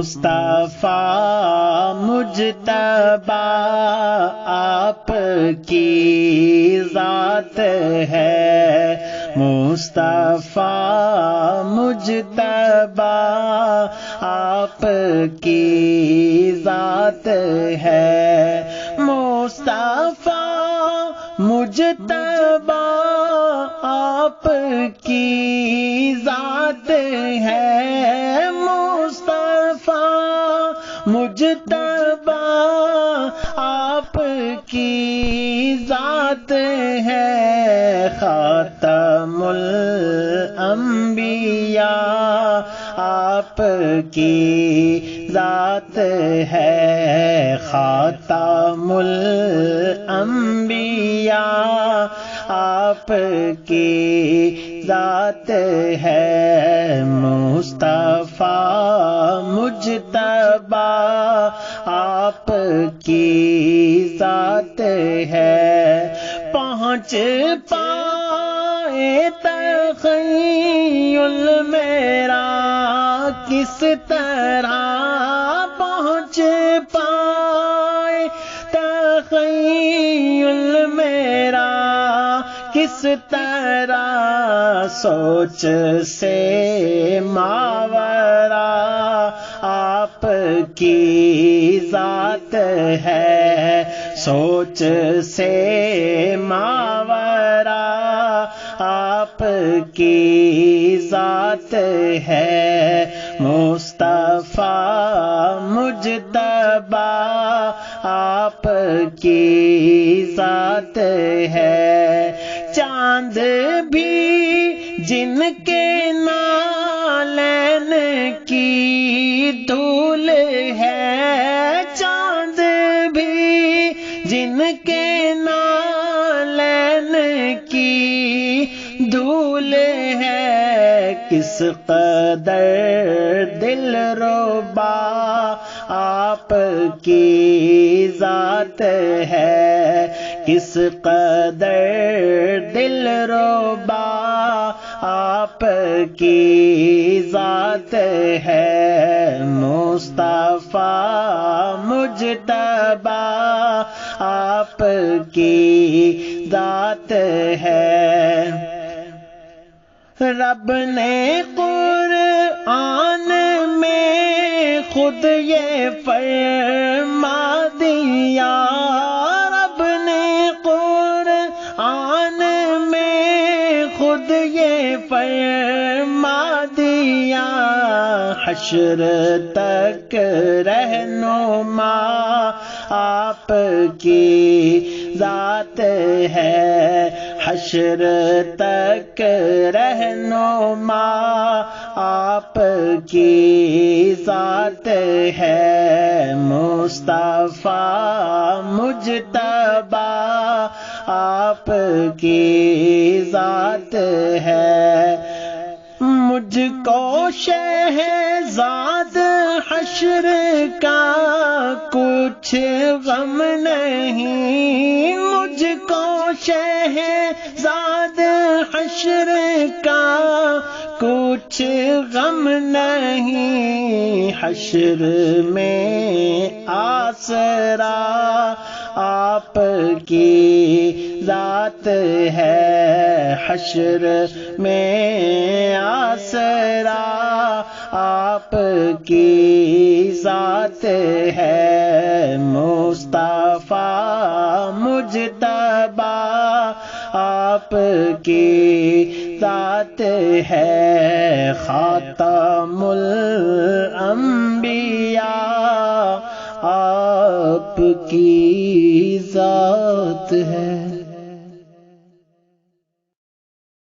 مصطفیٰ مجتبی آپ کی ذات ہے، مصطفیٰ مجتبی آپ کی ذات ہے، مصطفیٰ مجتبی آپ کی ذات ہے، مصطفیٰ مجتبی آپ کی ذات ہے، خاتم الانبیاء آپ کی ذات ہے، خاتم الانبیاء آپ کی ذات ہے، مصطفیٰ مجتبی آپ کی ذات ہے، پہنچ پائے تخیل میرا کس طرح، پہنچ پائے تخیل میرا کس طرح، سوچ سے ماورا آپ کی ذات ہے، سوچ سے ماورا آپ کی ذات ہے، مصطفیٰ مجتبی آپ کی ذات ہے، چاند بھی جن کے نالین کی دھول ہے، چاند بھی جن کے نالین کی دھول ہے، کس قدر دل ربا آپ کی ذات ہے، کس قدر دل ربا آپ کی ذات ہے، مصطفیٰ مجتبی آپ کی ذات ہے، رب نے قرآن میں خود یہ فرما دیا، رب نے قرآن میں خود یہ فرما دیا، حشر تک رہنما آپ کی ذات ہے، حشر تک رہنما آپ کی ذات ہے، مصطفیٰ مجتبی آپ کی ذات ہے، مجھ کو شہزاد حشر کا کچھ غم نہیں، مجھ کو شہزاد حشر کا کچھ غم نہیں، حشر میں آسرا آپ کی ذات ہے، حشر میں آسرا آپ کی ذات ہے، مصطفیٰ مجتبی آپ کی ذات ہے، خاتم الانبیاء آپ کی ذات ہے۔